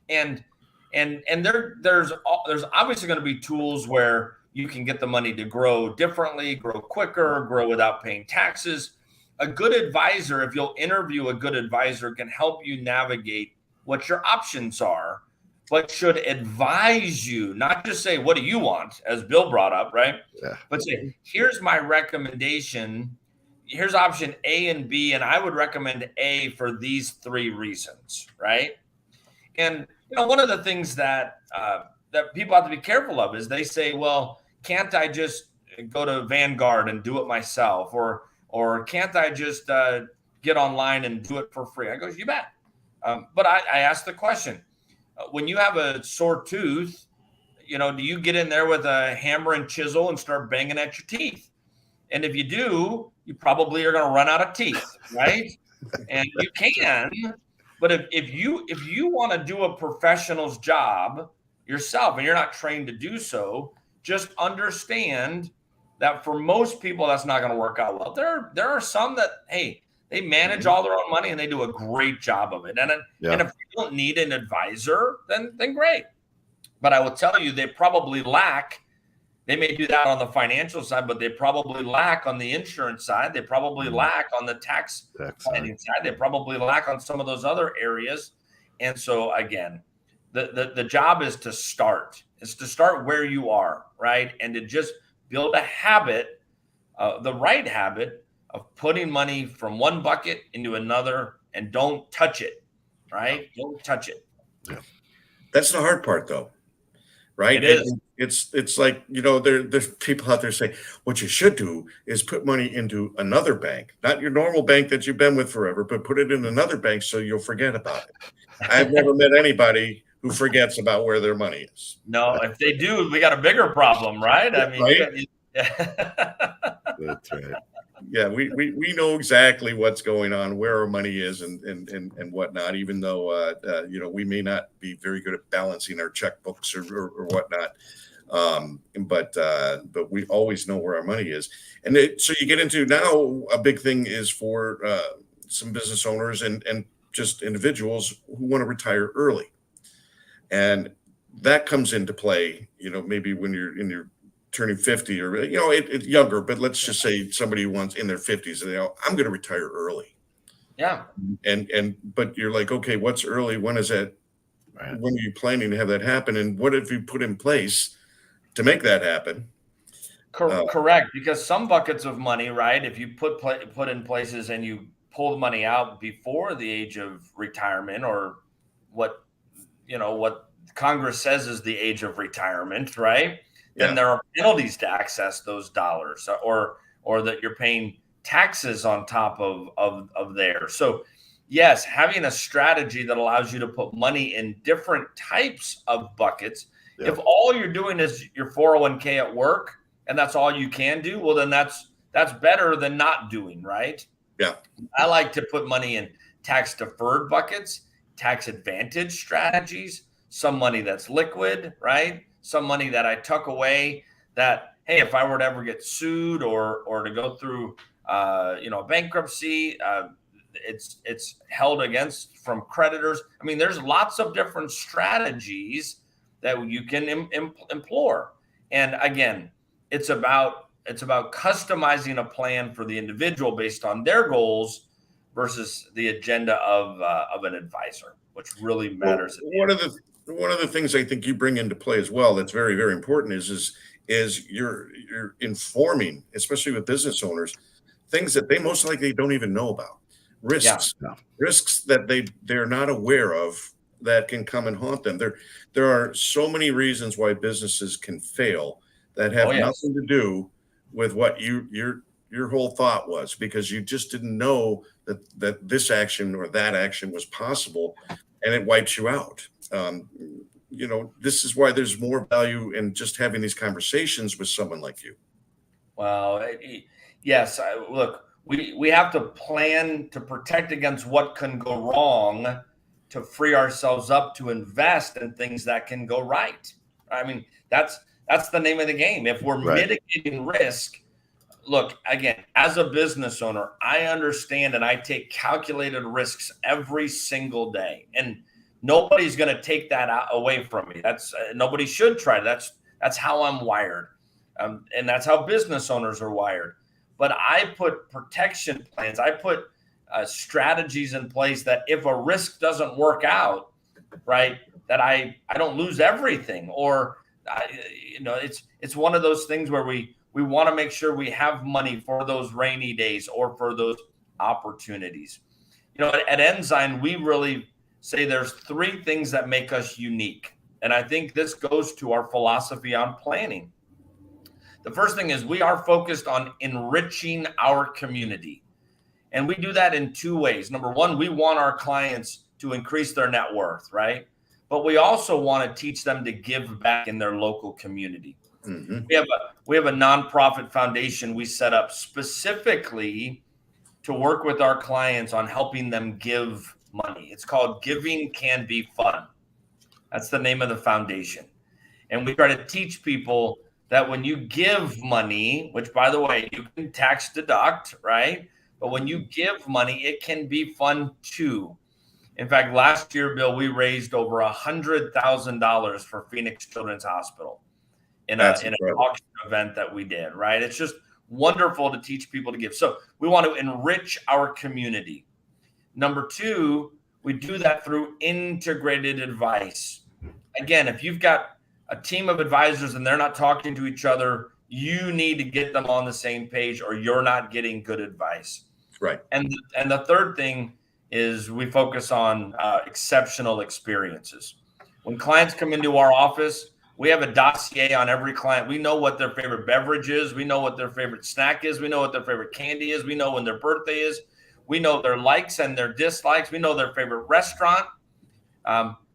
And there's obviously going to be tools where you can get the money to grow differently, grow quicker, grow without paying taxes. A good advisor, if you'll interview a good advisor, can help you navigate what your options are, but should advise you, not just say, what do you want, as Bill brought up, right? Yeah. But say, here's my recommendation. Here's option A and B, and I would recommend A for these 3 reasons, right? And one of the things that people have to be careful of is they say, well, can't I just go to Vanguard and do it myself? Or can't I just get online and do it for free? I go, you bet. But I asked the question, when you have a sore tooth, do you get in there with a hammer and chisel and start banging at your teeth? And if you do, you probably are going to run out of teeth, right? And you can, but if you want to do a professional's job yourself and you're not trained to do so, just understand that for most people, that's not going to work out well. There are some that, hey, they manage all their own money and they do a great job of it. And if you don't need an advisor, then great. But I will tell you, they probably lack. They may do that on the financial side, but they probably lack on the insurance side. They probably lack on the tax planning side. They probably lack on some of those other areas. And so again, the job is to start. It's to start where you are, right? And to just build a habit, the right habit of putting money from one bucket into another, and don't touch it, right? Don't touch it. Yeah. That's the hard part, though, right? It is. It's like, there's people out there saying, what you should do is put money into another bank, not your normal bank that you've been with forever, but put it in another bank so you'll forget about it. I've never met anybody who forgets about where their money is. No, if they do, we got a bigger problem, right? I mean, right? That's right. Yeah, we know exactly what's going on, where our money is, and whatnot. Even though we may not be very good at balancing our checkbooks or whatnot, but we always know where our money is. And so you get into now a big thing is for some business owners and just individuals who want to retire early, and that comes into play. Maybe when you're in your turning 50 or it's younger, but let's just say somebody who wants in their 50s and I'm going to retire early. Yeah. But you're like, okay, what's early? When is that? Right. When are you planning to have that happen? And what have you put in place to make that happen? Correct. Because some buckets of money, right? If you put in places and you pull the money out before the age of retirement, or what Congress says is the age of retirement, right? Then there are penalties to access those dollars, or that you're paying taxes on top of there. So yes, having a strategy that allows you to put money in different types of buckets. Yeah. If all you're doing is your 401k at work and that's all you can do, well, then that's better than not doing, right? Yeah. I like to put money in tax deferred buckets, tax advantage strategies, some money that's liquid, right? Some money that I tuck away that, hey, if I were to ever get sued or to go through, bankruptcy, it's held against from creditors. I mean, there's lots of different strategies that you can employ. And again, it's about customizing a plan for the individual based on their goals versus the agenda of an advisor, which really matters. Well, one of the things I think you bring into play as well that's very, very important is you're informing, especially with business owners, things that they most likely don't even know about. Risks, Yeah. risks that they're not aware of that can come and haunt them. There are so many reasons why businesses can fail that have Oh, yes. nothing to do with what your whole thought was, because you just didn't know that this action or that action was possible, and it wipes you out. This is why there's more value in just having these conversations with someone like you. Well, yes. Look, we have to plan to protect against what can go wrong to free ourselves up to invest in things that can go right. I mean, that's the name of the game. If we're Right. mitigating risk, look, again, as a business owner, I understand and I take calculated risks every single day. And nobody's going to take that away from me. That's nobody should try. That's how I'm wired. And that's how business owners are wired. But I put protection plans. I put strategies in place that if a risk doesn't work out, right, that I don't lose everything. Or it's one of those things where we want to make sure we have money for those rainy days or for those opportunities. At Ensign, we really say there's 3 things that make us unique. And I think this goes to our philosophy on planning. The first thing is we are focused on enriching our community. And we do that in 2 ways. Number one, we want our clients to increase their net worth, right? But we also want to teach them to give back in their local community. Mm-hmm. We have a nonprofit foundation we set up specifically to work with our clients on helping them give money. It's called Giving Can Be Fun. That's the name of the foundation. And we try to teach people that when you give money, which by the way, you can tax deduct, right? But when you give money, it can be fun too. In fact, last year, Bill, we raised over $100,000 for Phoenix Children's Hospital in an auction event that we did, right? It's just wonderful to teach people to give. So we want to enrich our community. Number 2, we do that through integrated advice. Again, if you've got a team of advisors and they're not talking to each other, you need to get them on the same page or you're not getting good advice. Right. And the third thing is we focus on exceptional experiences. When clients come into our office, we have a dossier on every client. We know what their favorite beverage is. We know what their favorite snack is. We know what their favorite candy is. We know when their birthday is. We know their likes and their dislikes. We know their favorite restaurant.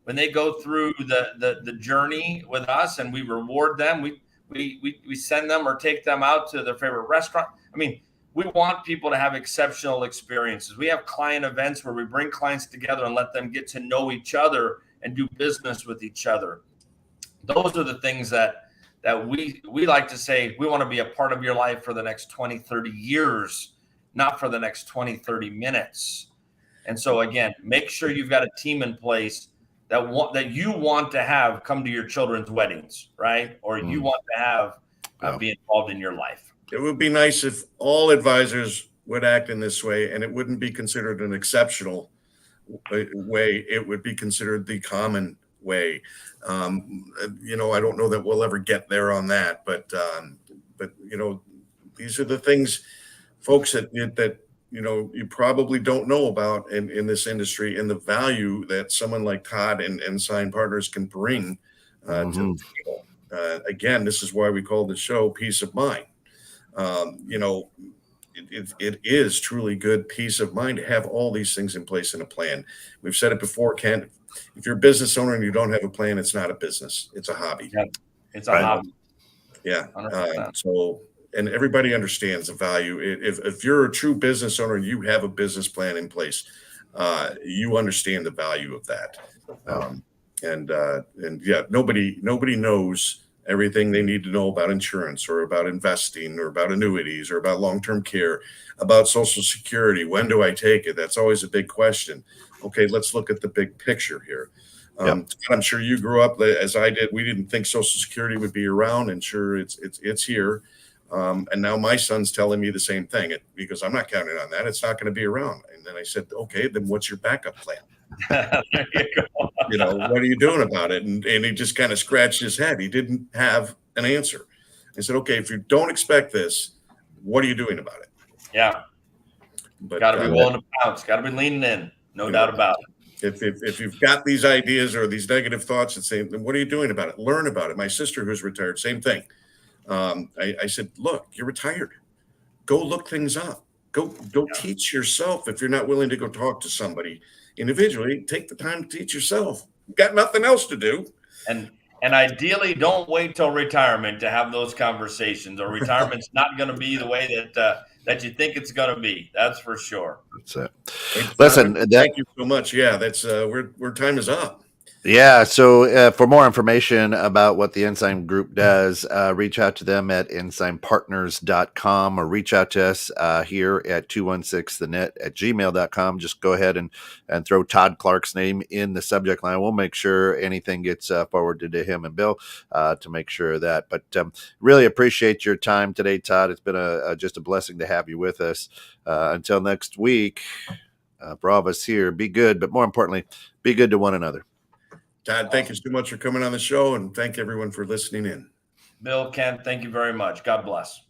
When they go through the journey with us and we reward them, we send them or take them out to their favorite restaurant. I mean, we want people to have exceptional experiences. We have client events where we bring clients together and let them get to know each other and do business with each other. Those are the things that we like to say, we want to be a part of your life for the next 20, 30 years, not for the next 20, 30 minutes. And so again, make sure you've got a team in place that you want to have come to your children's weddings, right? Or you want to have be involved in your life. It would be nice if all advisors would act in this way, and it wouldn't be considered an exceptional way. It would be considered the common way. I don't know that we'll ever get there on that, but these are the things, folks, that you probably don't know about in this industry, and the value that someone like Todd and Ensign Partners can bring to the table. Again, this is why we call the show Peace of Mind. It is truly good peace of mind to have all these things in place in a plan. We've said it before, Ken. If you're a business owner and you don't have a plan, it's not a business. It's a hobby. Yeah, it's a hobby. Yeah. And everybody understands the value. If you're a true business owner and you have a business plan in place, you understand the value of that. Nobody knows everything they need to know about insurance or about investing or about annuities or about long-term care, about Social Security. When do I take it? That's always a big question. Okay, let's look at the big picture here. I'm sure you grew up as I did. We didn't think Social Security would be around, and sure, it's here. And now my son's telling me the same thing because I'm not counting on that. It's not going to be around. And then I said, okay, then what's your backup plan? There you go. What are you doing about it? And he just kind of scratched his head. He didn't have an answer. I said, okay, if you don't expect this, what are you doing about it? Yeah. But Got to be willing to pounce. Got to be leaning in. No doubt about it. If you've got these ideas or these negative thoughts and say, then what are you doing about it? Learn about it. My sister, who's retired, same thing. I said, look, you're retired. Go look things up. Go teach yourself. If you're not willing to go talk to somebody individually, take the time to teach yourself. You've got nothing else to do. And ideally, don't wait till retirement to have those conversations, or retirement's not going to be the way that you think it's going to be. That's for sure. That's it. Listen, thank you so much. Yeah, that's where time is up. Yeah. So for more information about what the Ensign Group does, reach out to them at ensignpartners.com or reach out to us here at 216thenet@gmail.com. Just go ahead and throw Todd Clark's name in the subject line. We'll make sure anything gets forwarded to him and Bill to make sure of that. But really appreciate your time today, Todd. It's been just a blessing to have you with us. Until next week, for all of us here, be good, but more importantly, be good to one another. Todd, thank you so much for coming on the show, and thank everyone for listening in. Bill, Ken, thank you very much. God bless.